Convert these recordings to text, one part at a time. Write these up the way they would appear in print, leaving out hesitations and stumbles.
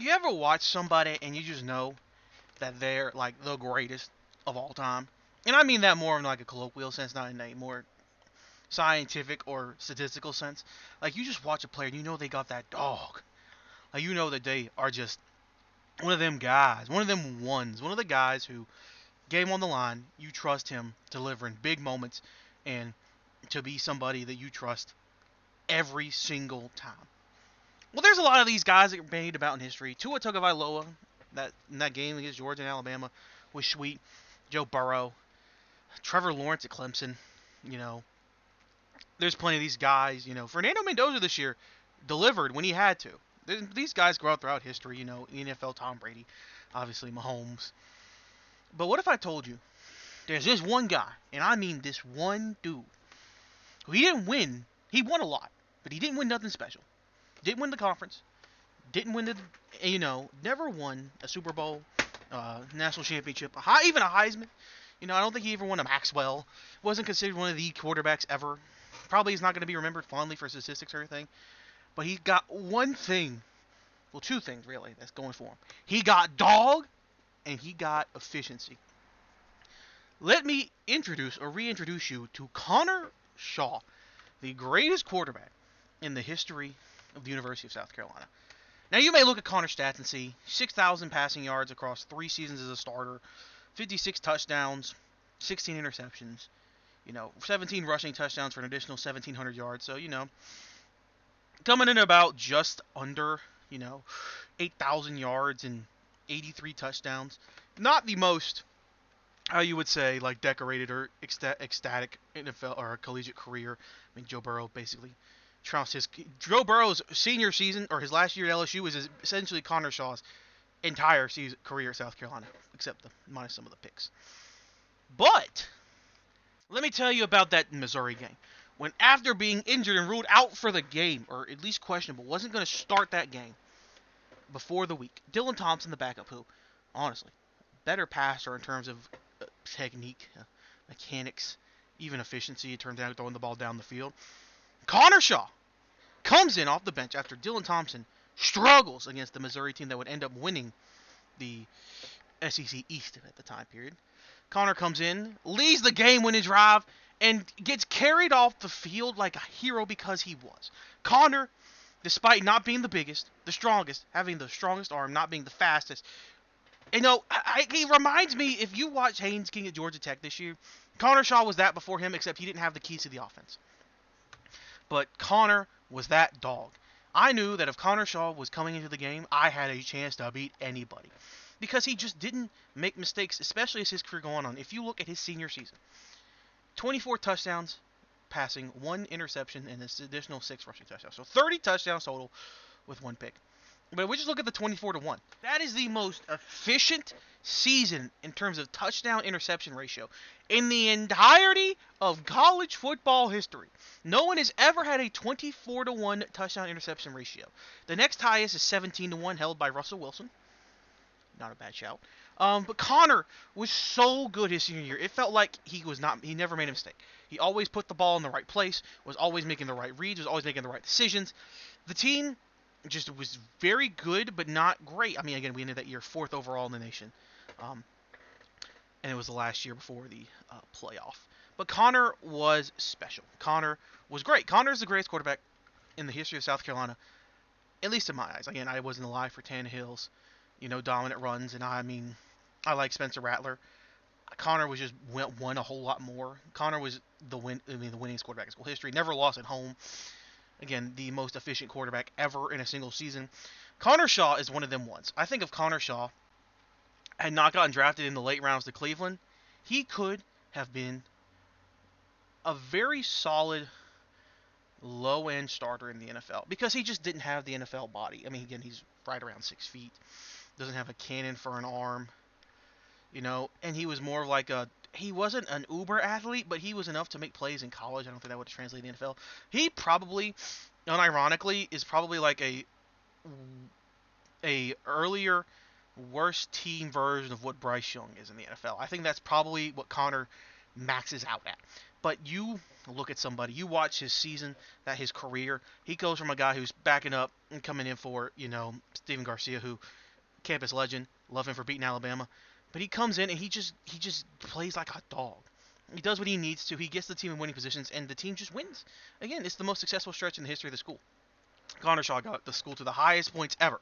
you ever watch somebody and you just know that they're like the greatest of all time? And I mean that more in like a colloquial sense, not in a more scientific or statistical sense. Like you just watch a player and you know they got that dog. Like you know that they are just one of them guys, one of them ones, one of the guys who game on the line, you trust him delivering big moments and to be somebody that you trust every single time. Well, there's a lot of these guys that are made about in history. Tua Tagovailoa, that in that game against Georgia and Alabama was sweet. Joe Burrow, Trevor Lawrence at Clemson. You know, there's plenty of these guys. You know, Fernando Mendoza this year delivered when he had to. These guys grow out throughout history. You know, NFL Tom Brady, obviously Mahomes. But what if I told you there's this one guy, and I mean this one dude, who he didn't win. He won a lot, but he didn't win nothing special. Didn't win the conference. Didn't win the, never won a Super Bowl, national championship, even a Heisman. You know, I don't think he ever won a Maxwell. Wasn't considered one of the quarterbacks ever. Probably is not going to be remembered fondly for statistics or anything. But he got one thing, well, two things really, that's going for him. He got dog, and he got efficiency. Let me introduce or reintroduce you to Connor Shaw, the greatest quarterback in the history of the University of South Carolina. Now, you may look at Connor's stats and see 6,000 passing yards across 3 seasons as a starter, 56 touchdowns, 16 interceptions, 17 rushing touchdowns for an additional 1,700 yards. So, coming in about just under, 8,000 yards and 83 touchdowns. Not the most, how you would say, like decorated or ecstatic NFL or collegiate career. I mean, Joe Burrow's senior season or his last year at LSU was essentially Connor Shaw's entire career at South Carolina, except minus some of the picks. But let me tell you about that Missouri game. When after being injured and ruled out for the game, or at least questionable, wasn't going to start that game before the week. Dylan Thompson, the backup, who, honestly, better passer in terms of technique, mechanics, even efficiency. It turns out throwing the ball down the field. Connor Shaw comes in off the bench after Dylan Thompson struggles against the Missouri team that would end up winning the SEC East at the time period. Connor comes in, leads the game-winning drive, and gets carried off the field like a hero because he was. Connor, despite not being the biggest, the strongest, having the strongest arm, not being the fastest, he reminds me, if you watch Haynes King at Georgia Tech this year, Connor Shaw was that before him, except he didn't have the keys to the offense. But Connor was that dog. I knew that if Connor Shaw was coming into the game, I had a chance to beat anybody. Because he just didn't make mistakes, especially as his career going on. If you look at his senior season, 24 touchdowns passing, 1 interception, and an additional 6 rushing touchdowns. So 30 touchdowns total with 1 pick. But if we just look at the 24-1, that is the most efficient season in terms of touchdown-interception ratio in the entirety of college football history. No one has ever had a 24-1 touchdown-interception ratio. The next highest is 17-1, held by Russell Wilson. Not a bad shout. But Connor was so good his senior year. It felt like he never made a mistake. He always put the ball in the right place, was always making the right reads, was always making the right decisions. The team just was very good, but not great. I mean, again, we ended that year 4th overall in the nation. And it was the last year before the playoff. But Connor was special. Connor was great. Connor is the greatest quarterback in the history of South Carolina, at least in my eyes. Again, I wasn't alive for Tannehill's, dominant runs, and I like Spencer Rattler. Connor was just won a whole lot more. Connor was the winningest quarterback in school history. Never lost at home. Again, the most efficient quarterback ever in a single season. Connor Shaw is one of them ones. I think if Connor Shaw had not gotten drafted in the late rounds to Cleveland, he could have been a very solid low-end starter in the NFL because he just didn't have the NFL body. I mean, again, he's right around 6 feet. Doesn't have a cannon for an arm. And he was more of like he wasn't an uber athlete, but he was enough to make plays in college. I don't think that would translate to the NFL. He probably, unironically, is probably like a earlier, worse team version of what Bryce Young is in the NFL. I think that's probably what Connor maxes out at. But you look at somebody, you watch his season, his career. He goes from a guy who's backing up and coming in for, Steven Garcia, who campus legend, love him for beating Alabama. But he comes in and he just plays like a dog. He does what he needs to. He gets the team in winning positions, and the team just wins. Again, it's the most successful stretch in the history of the school. Connor Shaw got the school to the highest points ever.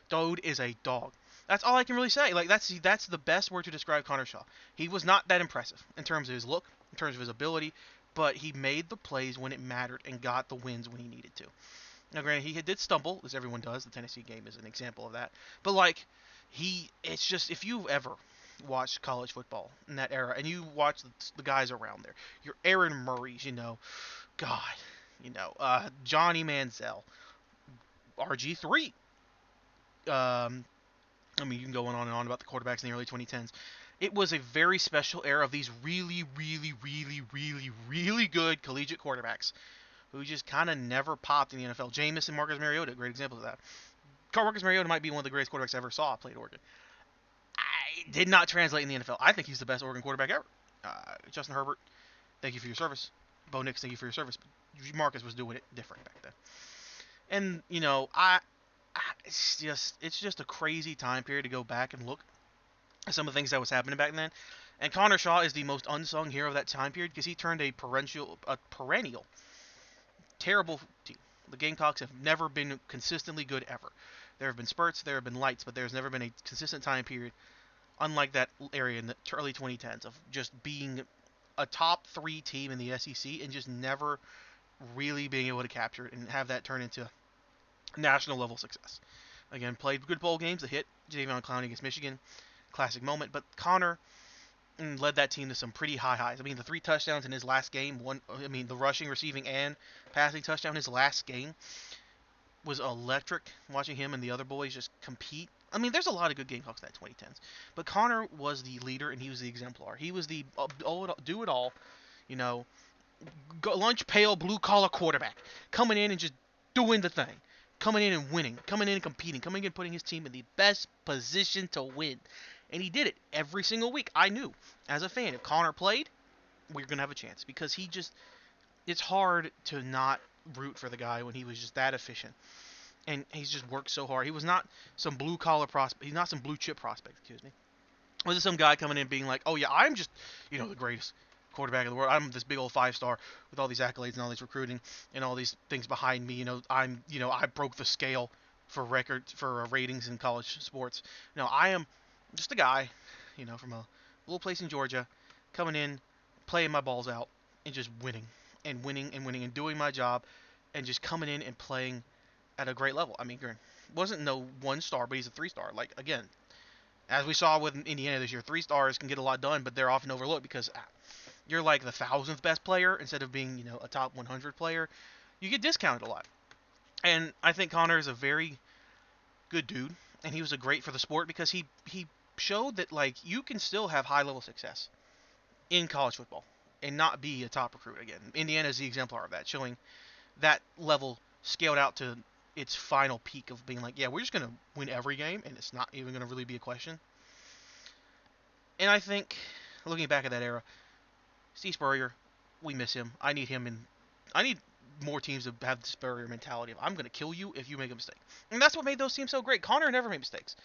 Dode is a dog. That's all I can really say. Like that's the best word to describe Connor Shaw. He was not that impressive in terms of his look, in terms of his ability, but he made the plays when it mattered and got the wins when he needed to. Now, granted, he did stumble, as everyone does. The Tennessee game is an example of that. But like, it's just if you've ever watched college football in that era and you watch the guys around there, your Aaron Murrays, God, Johnny Manziel, RG3. You can go on and on about the quarterbacks in the early 2010s. It was a very special era of these really, really, really, really, really good collegiate quarterbacks who just kind of never popped in the NFL. Jameis and Marcus Mariota, great examples of that. Marcus Mariota might be one of the greatest quarterbacks I ever saw play at Oregon. I did not translate in the NFL. I think he's the best Oregon quarterback ever. Justin Herbert, thank you for your service. Bo Nix, thank you for your service. Marcus was doing it different back then. And, it's just a crazy time period to go back and look at some of the things that was happening back then. And Connor Shaw is the most unsung hero of that time period because he turned a perennial terrible team. The Gamecocks have never been consistently good ever. There have been spurts, there have been lights, but there's never been a consistent time period, unlike that area in the early 2010s, of just being a top 3 team in the SEC and just never really being able to capture it and have that turn into national level success. Again, played good bowl games, a hit, Jadeveon Clowney against Michigan, classic moment, but Connor led that team to some pretty high highs. The 3 touchdowns in his last game, the rushing, receiving, and passing touchdown in his last game was electric, watching him and the other boys just compete. There's a lot of good Gamecocks in that 2010s, but Connor was the leader and he was the exemplar. He was the do-it-all, lunch pail, blue-collar quarterback, coming in and just doing the thing. Coming in and winning, coming in and competing, coming in and putting his team in the best position to win. And he did it every single week. I knew, as a fan, if Connor played, we were going to have a chance. Because it's hard to not root for the guy when he was just that efficient. And he's just worked so hard. He was not some blue-collar prospect. He's not some blue-chip prospect, excuse me. Was it some guy coming in being like, oh yeah, I'm just, the greatest quarterback of the world. I'm this big old 5-star with all these accolades and all these recruiting and all these things behind me. I broke the scale for ratings in college sports. No, I am just a guy, from a little place in Georgia, coming in, playing my balls out, and just winning and winning and winning and doing my job, and just coming in and playing at a great level. Wasn't no 1-star, but he's a 3-star. Like, again, as we saw with Indiana this year, 3 stars can get a lot done, but they're often overlooked because you're like the 1,000th best player instead of being, a top 100 player. You get discounted a lot. And I think Connor is a very good dude, and he was a great for the sport because he showed that, like, you can still have high-level success in college football and not be a top recruit again. Indiana is the exemplar of that, showing that level scaled out to its final peak of being like, yeah, we're just going to win every game, and it's not even going to really be a question. And I think, looking back at that era, Steve Spurrier, we miss him. I need more teams to have the Spurrier mentality of, I'm going to kill you if you make a mistake. And that's what made those teams so great. Connor never made mistakes.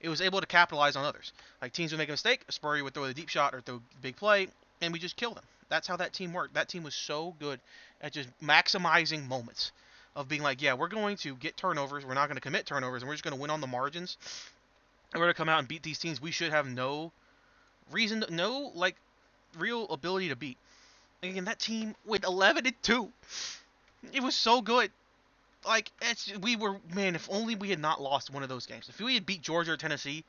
It was able to capitalize on others. Like, teams would make a mistake, Spurrier would throw the deep shot or throw a big play, and we just kill them. That's how that team worked. That team was so good at just maximizing moments of being like, yeah, we're going to get turnovers, we're not going to commit turnovers, and we're just going to win on the margins. And we're going to come out and beat these teams we should have no reason, real ability to beat. And again, that team went 11-2. It was so good. Like, if only we had not lost one of those games. If we had beat Georgia or Tennessee,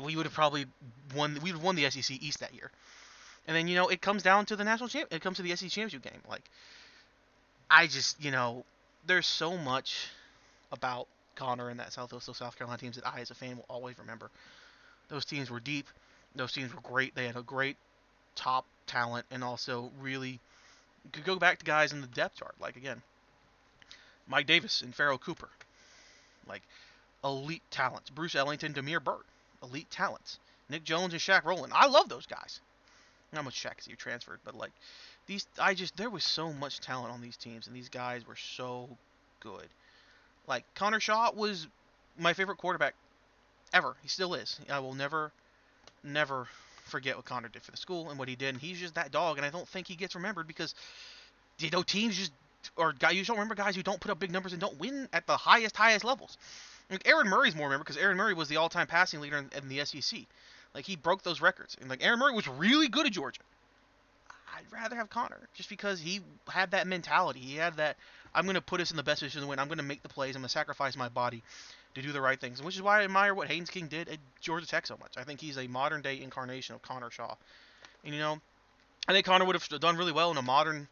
we would have probably won. We would have won the SEC East that year. And then, it comes down to the national champ. It comes to the SEC championship game. Like, I just, there's so much about Connor and that South Carolina teams that I, as a fan, will always remember. Those teams were deep. Those teams were great. They had a great top talent, and also really could go back to guys in the depth chart. Like, again, Mike Davis and Pharaoh Cooper. Like, elite talents. Bruce Ellington, Demir Byrd. Elite talents. Nick Jones and Shaq Rowland. I love those guys. Not much Shaq because he transferred, but like there was so much talent on these teams, and these guys were so good. Like Connor Shaw was my favorite quarterback ever. He still is. I will never forget what Connor did for the school and what he did. And he's just that dog, and I don't think he gets remembered because teams just or guys you don't remember guys who don't put up big numbers and don't win at the highest levels. Like Aaron Murray's more remembered because Aaron Murray was the all-time passing leader in the SEC. Like he broke those records, and like Aaron Murray was really good at Georgia. I'd rather have Connor just because he had that mentality. He had that I'm going to put us in the best position to win. I'm going to make the plays. I'm going to sacrifice my body to do the right things, which is why I admire what Haynes King did at Georgia Tech so much. I think he's a modern day incarnation of Connor Shaw. And I think Connor would have done really well in a modern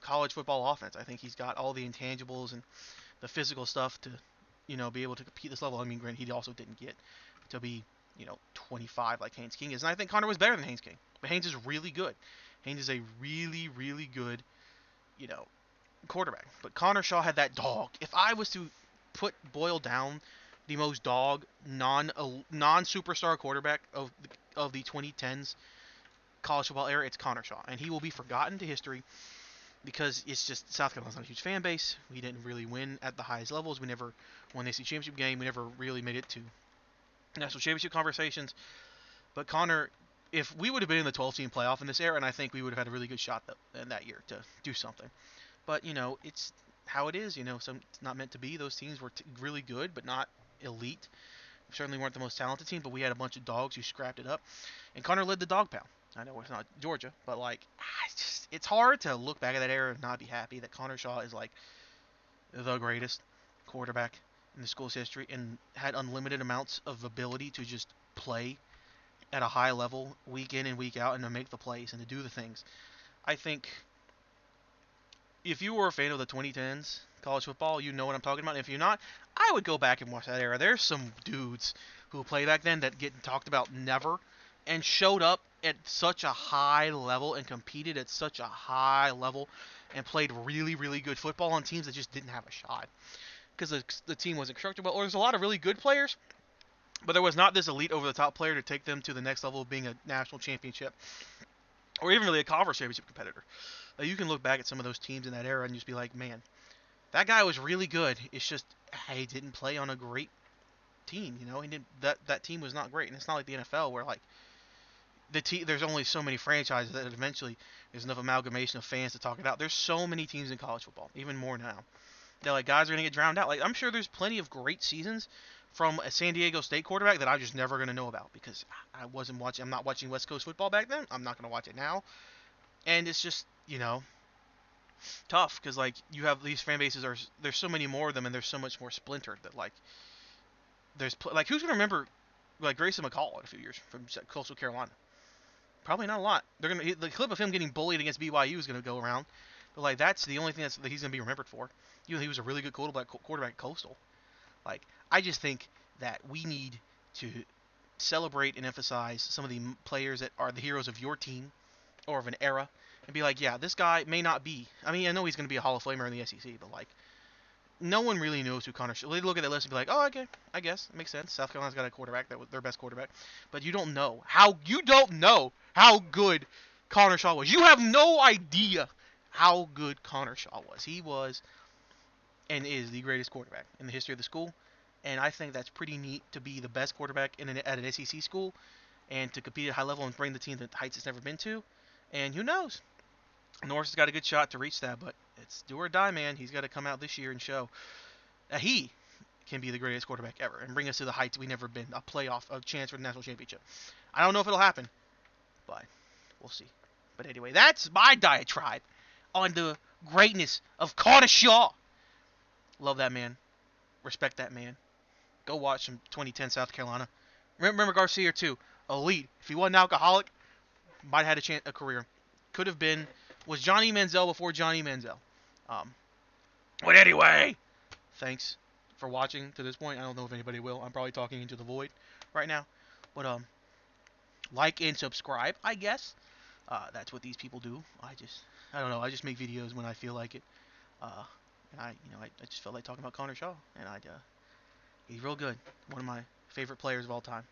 college football offense. I think he's got all the intangibles and the physical stuff to be able to compete this level. I mean, granted, he also didn't get to be 25 like Haynes King is, and I think Connor was better than Haynes King. But Haynes is really good. Haynes is a really good quarterback. But Connor Shaw had that dog. If I was to boil down the most dog non superstar quarterback of the 2010s college football era, it's Connor Shaw, and he will be forgotten to history because it's just South Carolina's not a huge fan base. We didn't really win at the highest levels. We never won the SEC championship game. We never really made it to national championship conversations. But Connor, if we would have been in the 12-team playoff in this era, and I think we would have had a really good shot in that year to do something. But it's how it is. It's not meant to be. Those teams were really good, but not elite. We certainly weren't the most talented team, but we had a bunch of dogs who scrapped it up, and Connor led the dog pound. I know it's not Georgia, but like it's hard to look back at that era and not be happy that Connor Shaw is like the greatest quarterback in the school's history and had unlimited amounts of ability to just play at a high level week in and week out and to make the plays and to do the things. I think if you were a fan of the 2010s college football, you know what I'm talking about. If you're not, I would go back and watch that era. There's some dudes who played back then that get talked about never and showed up at such a high level and competed at such a high level and played really good football on teams that just didn't have a shot because the team wasn't constructed well. Or there's a lot of really good players, but there was not this elite over-the-top player to take them to the next level of being a national championship or even really a conference championship competitor. You can look back at some of those teams in that era and just be like, man, that guy was really good. It's just he didn't play on a great team. He didn't. That team was not great, and it's not like the NFL where like there's only so many franchises that eventually there's enough amalgamation of fans to talk it out. There's so many teams in college football, even more now. That like guys are gonna get drowned out. Like I'm sure there's plenty of great seasons from a San Diego State quarterback that I'm just never gonna know about because I wasn't watching. I'm not watching West Coast football back then. I'm not gonna watch it now, and it's just tough because like you have these fan bases there's so many more of them and there's so much more splintered that like like who's gonna remember like Grayson McCall in a few years from Coastal Carolina? Probably not a lot. The clip of him getting bullied against BYU is gonna go around, but like that's the only thing that he's gonna be remembered for. He was a really good quarterback at Coastal. Like I just think that we need to celebrate and emphasize some of the players that are the heroes of your team or of an era and be like, yeah, this guy may not be. I mean, I know he's going to be a Hall of Famer in the SEC, but like, no one really knows who Connor Shaw. They look at that list and be like, oh, okay, I guess it makes sense. South Carolina's got a quarterback that was their best quarterback, but you don't know how good Connor Shaw was. You have no idea how good Connor Shaw was. He was and is the greatest quarterback in the history of the school, and I think that's pretty neat to be the best quarterback at an SEC school and to compete at a high level and bring the team to heights it's never been to. And who knows? Norris has got a good shot to reach that, but it's do or die, man. He's got to come out this year and show that he can be the greatest quarterback ever and bring us to the heights we've never been, a chance for the national championship. I don't know if it'll happen, but we'll see. But anyway, that's my diatribe on the greatness of Connor Shaw. Love that man. Respect that man. Go watch some 2010 South Carolina. Remember Garcia, too. Elite. If he wasn't alcoholic, might have had a career. Could have been. Was Johnny Manziel before Johnny Manziel. But anyway, thanks for watching to this point. I don't know if anybody will. I'm probably talking into the void right now. But like and subscribe, I guess. That's what these people do. I don't know. I just make videos when I feel like it. And I just felt like talking about Connor Shaw, and he's real good. One of my favorite players of all time.